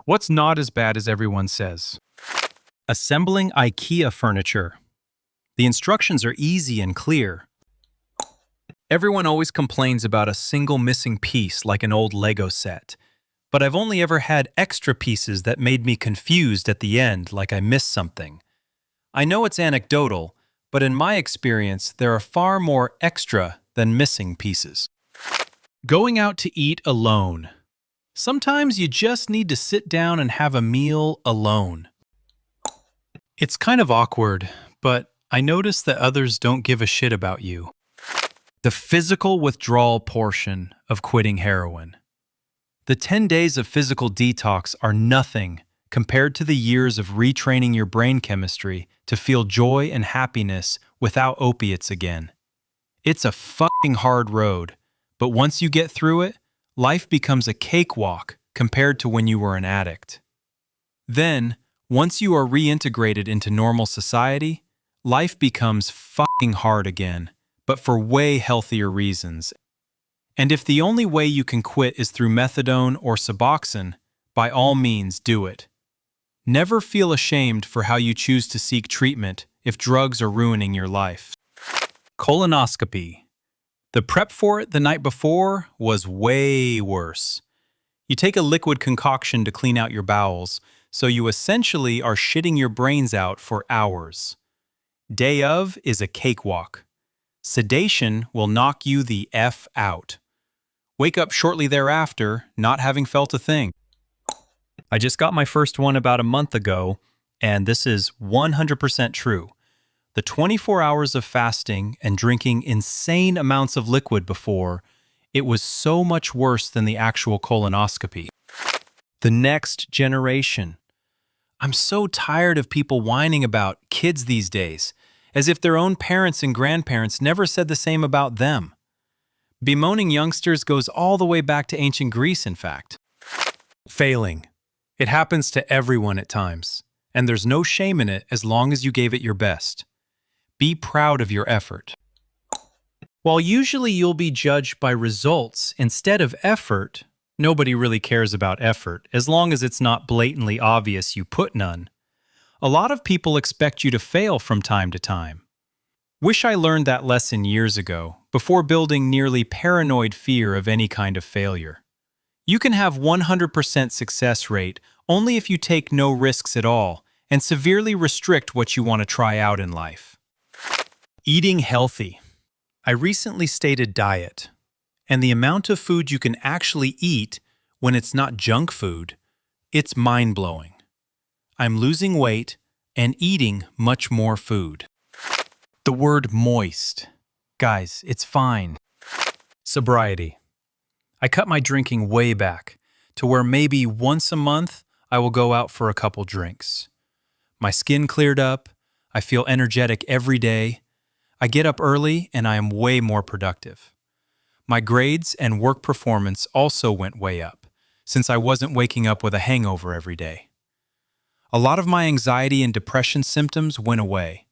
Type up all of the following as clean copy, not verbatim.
What's not as bad as everyone says? Assembling IKEA furniture. The instructions are easy and clear. Everyone always complains about a single missing piece like an old Lego set, but I've only ever had extra pieces that made me confused at the end, like I missed something. I know it's anecdotal, but in my experience, there are far more extra than missing pieces. Going out to eat alone. Sometimes you just need to sit down and have a meal alone. It's kind of awkward, but I notice that others don't give a shit about you. The physical withdrawal portion of quitting heroin. The 10 days of physical detox are nothing compared to the years of retraining your brain chemistry to feel joy and happiness without opiates again. It's a fucking hard road, but once you get through it, life becomes a cakewalk compared to when you were an addict. Then, once you are reintegrated into normal society, life becomes fucking hard again, but for way healthier reasons. And if the only way you can quit is through methadone or Suboxone, by all means do it. Never feel ashamed for how you choose to seek treatment if drugs are ruining your life. Colonoscopy. The prep for it the night before was way worse. You take a liquid concoction to clean out your bowels, so you essentially are shitting your brains out for hours. Day of is a cakewalk. Sedation will knock you the F out. Wake up shortly thereafter, not having felt a thing. I just got my first one about a month ago, and this is 100% true. The 24 hours of fasting and drinking insane amounts of liquid before, it was so much worse than the actual colonoscopy. The next generation. I'm so tired of people whining about kids these days, as if their own parents and grandparents never said the same about them. Bemoaning youngsters goes all the way back to ancient Greece, in fact. Failing. It happens to everyone at times, and there's no shame in it as long as you gave it your best. Be proud of your effort. While usually you'll be judged by results instead of effort, nobody really cares about effort as long as it's not blatantly obvious you put none. A lot of people expect you to fail from time to time. Wish I learned that lesson years ago, before building nearly paranoid fear of any kind of failure. You can have 100% success rate only if you take no risks at all and severely restrict what you want to try out in life. Eating healthy. I recently stated diet, and the amount of food you can actually eat when it's not junk food, it's mind-blowing. I'm losing weight and eating much more food. The word moist. Guys, it's fine. Sobriety. I cut my drinking way back to where maybe once a month I will go out for a couple drinks. My skin cleared up, I feel energetic every day, I get up early and I am way more productive. My grades and work performance also went way up, since I wasn't waking up with a hangover every day. A lot of my anxiety and depression symptoms went away.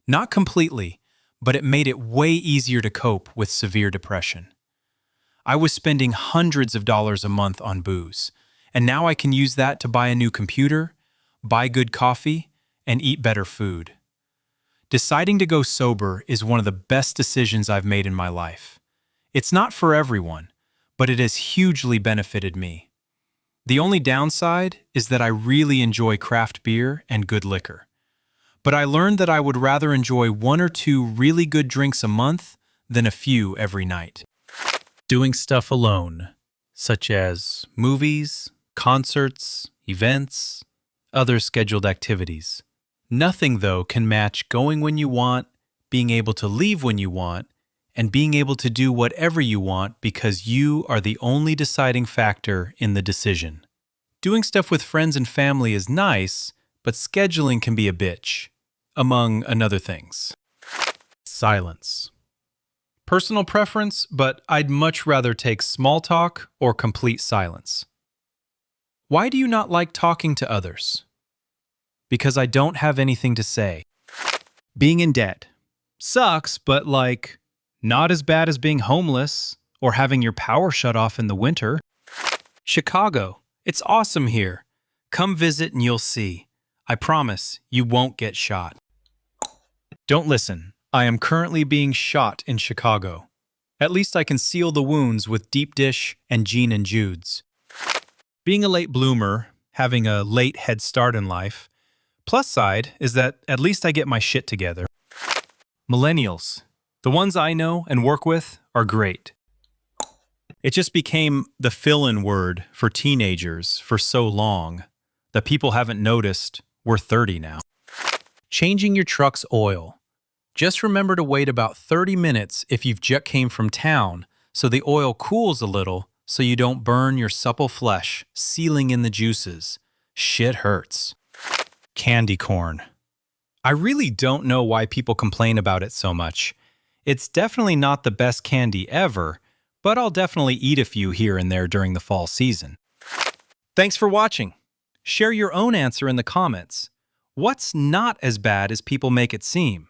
Not completely, but it made it way easier to cope with severe depression. I was spending hundreds of dollars a month on booze, and now I can use that to buy a new computer, buy good coffee, and eat better food. Deciding to go sober is one of the best decisions I've made in my life. It's not for everyone, but it has hugely benefited me. The only downside is that I really enjoy craft beer and good liquor. But I learned that I would rather enjoy 1 or 2 really good drinks a month than a few every night. Doing stuff alone, such as movies, concerts, events, other scheduled activities. Nothing, though, can match going when you want, being able to leave when you want, and being able to do whatever you want because you are the only deciding factor in the decision. Doing stuff with friends and family is nice, but scheduling can be a bitch, among other things. Silence. Personal preference, but I'd much rather take small talk or complete silence. Why do you not like talking to others? Because I don't have anything to say. Being in debt. Sucks, but not as bad as being homeless or having your power shut off in the winter. Chicago. It's awesome here. Come visit and you'll see. I promise you won't get shot. Don't listen. I am currently being shot in Chicago. At least I can seal the wounds with deep dish and Gene and Jude's. Being a late bloomer, having a late head start in life, plus side is that at least I get my shit together. Millennials, the ones I know and work with, are great. It just became the fill-in word for teenagers for so long that people haven't noticed we're 30 now. Changing your truck's oil. Just remember to wait about 30 minutes if you've just came from town so the oil cools a little so you don't burn your supple flesh, sealing in the juices. Shit hurts. Candy corn. I really don't know why people complain about it so much. It's definitely not the best candy ever, but I'll definitely eat a few here and there during the fall season. Thanks for watching. Share your own answer in the comments. What's not as bad as people make it seem?